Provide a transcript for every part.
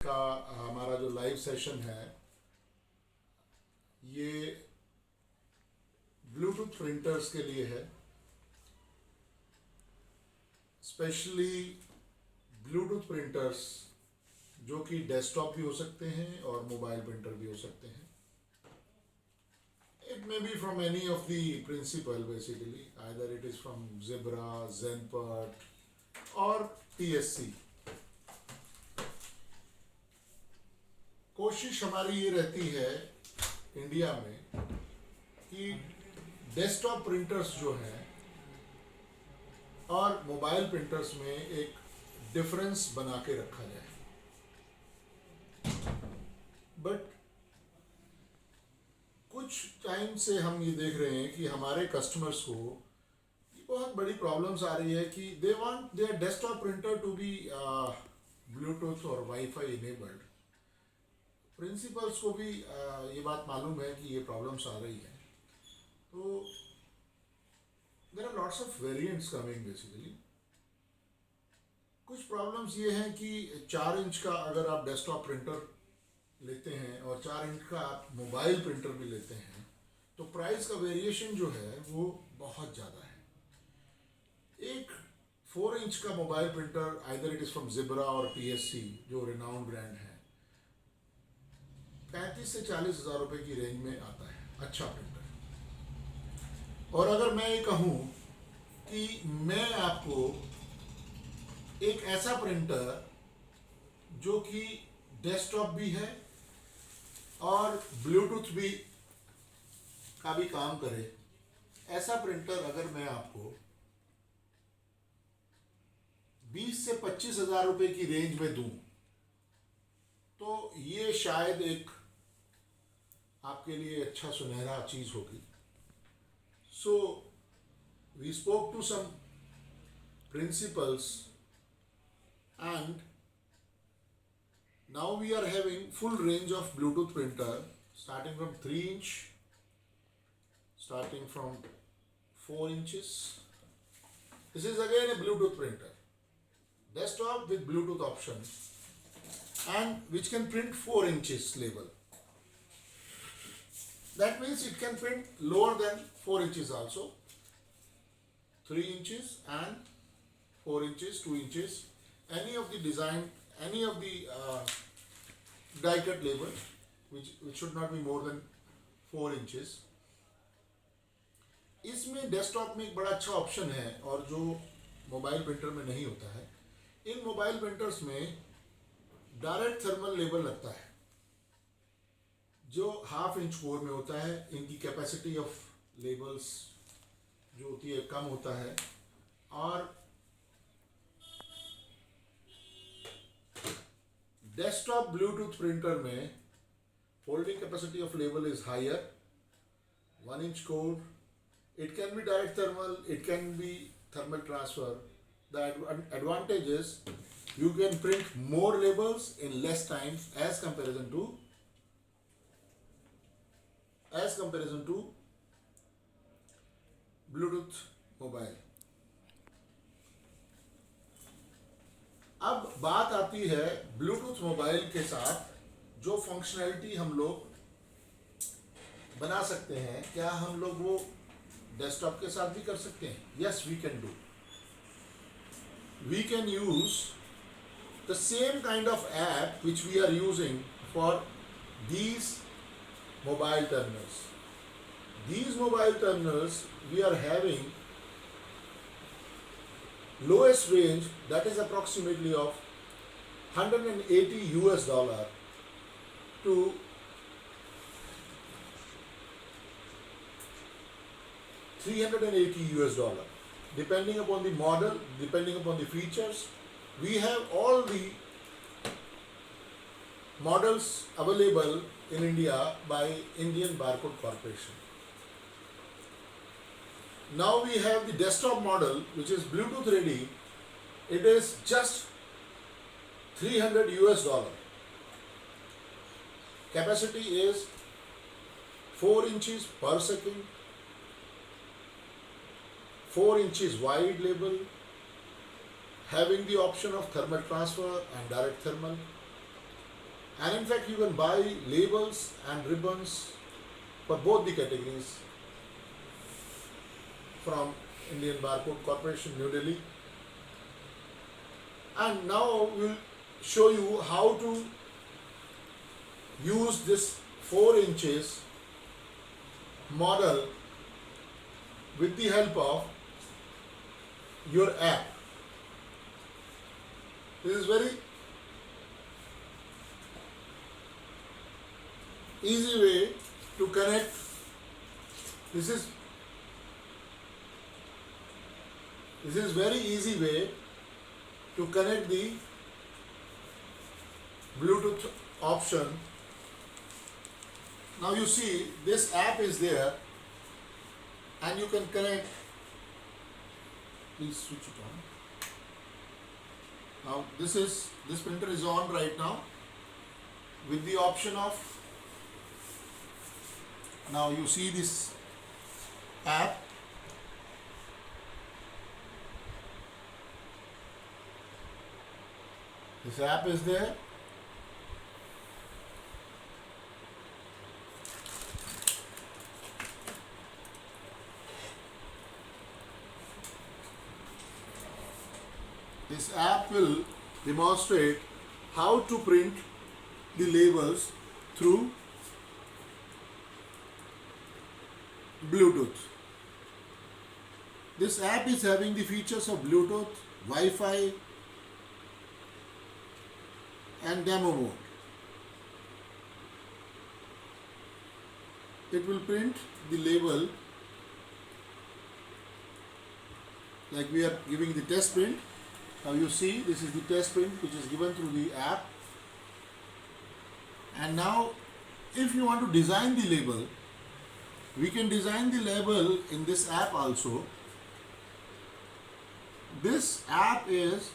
का हमारा जो लाइव सेशन है ये ब्लूटूथ प्रिंटर्स के लिए है, स्पेशली ब्लूटूथ प्रिंटर्स जो कि डेस्कटॉप भी हो सकते हैं और मोबाइल प्रिंटर भी हो सकते हैं. It may be from any of the principal basically, either it is from Zebra, Zenpert or TSC. कोशिश हमारी ये रहती है इंडिया में कि डेस्कटॉप प्रिंटर्स जो हैं और मोबाइल प्रिंटर्स में एक डिफरेंस बना के रखा जाए. बट कुछ टाइम से हम ये देख रहे हैं कि हमारे कस्टमर्स को बहुत बड़ी प्रॉब्लम्स आ रही है कि they want their desktop printer to be Bluetooth और वाईफाई इनेबल्ड. प्रिंसिपल्स को भी ये बात मालूम है कि ये प्रॉब्लम्स आ रही है. तो there are lots of variants coming basically. कुछ प्रॉब्लम्स ये हैं कि 4 इंच का अगर आप डेस्कटॉप प्रिंटर लेते हैं और 4 इंच का आप मोबाइल प्रिंटर भी लेते हैं तो प्राइस का वेरिएशन जो है वो बहुत ज़्यादा है. एक 4 इंच का mobile printer either it is from zebra और TSC जो रिनाउंड ब्रांड है 35 से 40 हज़ार रुपये की रेंज में आता है, अच्छा प्रिंटर. और अगर मैं ये कहूँ कि मैं आपको एक ऐसा प्रिंटर जो कि डेस्कटॉप भी है और ब्लूटूथ भी का भी काम करे, ऐसा प्रिंटर अगर मैं आपको 20 से 25 हज़ार रुपये की रेंज में दूं तो ये शायद एक आपके लिए अच्छा सुनहरा चीज़ होगी. So we spoke to some principals and now we are having full range of Bluetooth printer starting from 3 inch, starting from 4 inches. This is again a Bluetooth printer, desktop with Bluetooth option and which can print 4 inches label. That means it can print lower than 4 inches also, 3 inches and 4 inches, 2 inches. Any of the design, any of the die cut label which should not be more than 4 inches. इसमें desktop में एक बड़ा अच्छा option है और जो mobile printer में नहीं होता है. इन मोबाइल प्रिंटर्स में डायरेक्ट थर्मल लेबल लगता है जो 1/2 इंच कोर में होता है. इनकी कैपेसिटी ऑफ लेबल्स जो होती है कम होता है और डेस्कटॉप ब्लूटूथ प्रिंटर में folding capacity of label is higher, 1 inch core. It can be direct thermal, it can be thermal transfer. The advantage is you can print more labels in less time as comparison to Bluetooth mobile. अब बात आती है Bluetooth mobile के साथ जो functionality हम लोग बना सकते हैं, क्या हम लोग वो डेस्कटॉप के साथ भी कर सकते हैं? Yes, we can do. We can use the same kind of app which we are using for these mobile terminals. These mobile terminals we are having lowest range that is approximately of $180 to $380 depending upon the model, depending upon the features. We have all the models available in India by Indian Barcode Corporation. Now we have the desktop model which is Bluetooth ready. It is just $300. Capacity is 4 inches per second, 4 inches wide label, having the option of thermal transfer and direct thermal. And in fact, you can buy labels and ribbons for both the categories from Indian Barcode Corporation, New Delhi. And now we'll show you how to use this 4 inches model with the help of your app. This is very easy way to connect. This is very easy way to connect the Bluetooth option. Now you see this app is there and you can connect. Please switch it on. Now this printer is on right now with the option of, now you see this app. This app is there. This app will demonstrate how to print the labels through Bluetooth. This app is having the features of Bluetooth, Wi-Fi and demo mode. It will print the label like we are giving the test print. Now you see this is the test print which is given through the app. And now if you want to design the label, we can design the label in this app also. This app is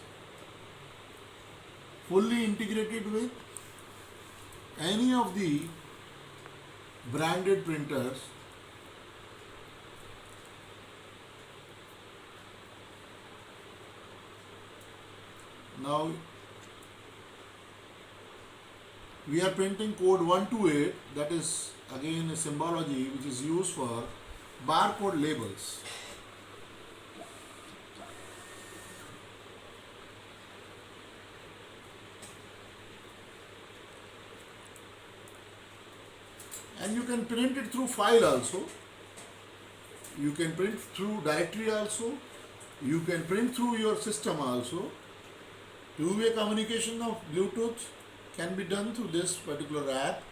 fully integrated with any of the branded printers. Now we are printing code 128, that is again a symbology which is used for barcode labels. And you can print it through file also. You can print through directory also. You can print through your system also. Two-way communication of Bluetooth can be done through this particular app.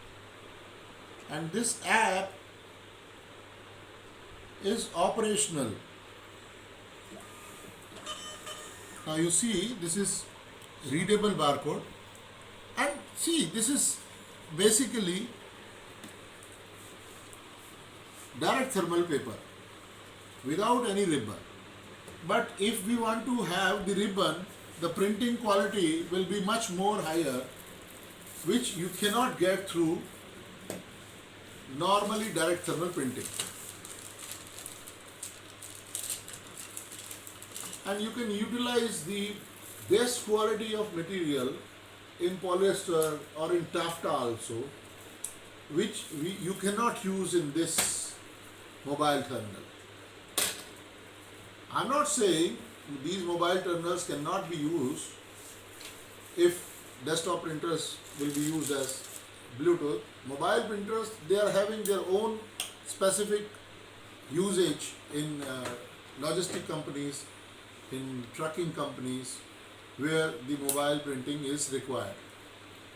And this app is operational. Now you see this is readable barcode. And see, this is basically direct thermal paper without any ribbon. But if we want to have the ribbon, the printing quality will be much more higher, which you cannot get through normally direct thermal printing. And you can utilize the best quality of material in polyester or in taffeta also, which you cannot use in this mobile terminal. I'm not saying these mobile terminals cannot be used if desktop printers will be used as Bluetooth. Mobile printers, they are having their own specific usage in logistic companies, in trucking companies, where the mobile printing is required.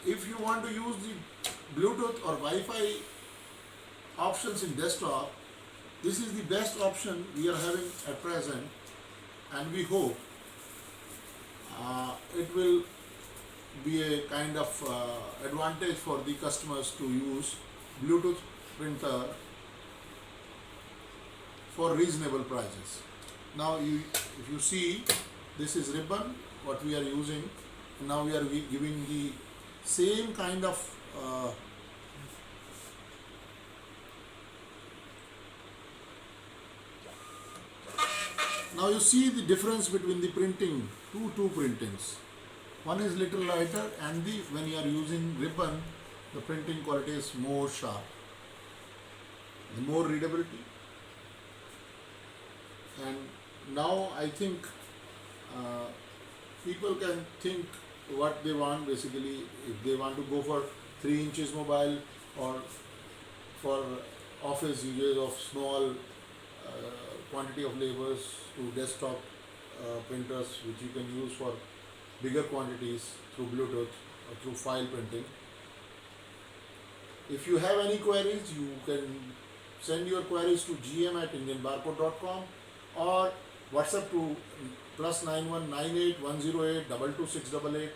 If you want to use the Bluetooth or Wi-Fi options in desktop, this is the best option we are having at present, and we hope it will be a kind of advantage for the customers to use Bluetooth printer for reasonable prices. Now if you see, this is ribbon what we are using. Now we are giving the same kind of now you see the difference between the printing, two printings. One is little lighter, and the when you are using ribbon, the printing quality is more sharp, the more readability. And now I think uh, people can think what they want basically. If they want to go for 3 inches mobile, or for office usage of small quantity of labels, to desktop printers which you can use for bigger quantities through Bluetooth or through file printing. If you have any queries, you can send your queries to gm@indianbarcode.com, or WhatsApp to +919810822688.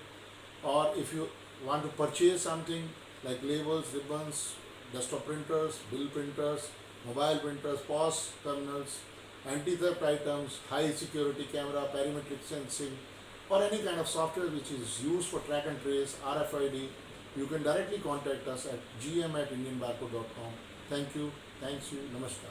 Or if you want to purchase something like labels, ribbons, desktop printers, bill printers, mobile printers, POS terminals, anti-theft items, high security camera, parametric sensing, or any kind of software which is used for track and trace, RFID, you can directly contact us at gm@indianbarcode.com. Thank you. Thanks you. Namaskar.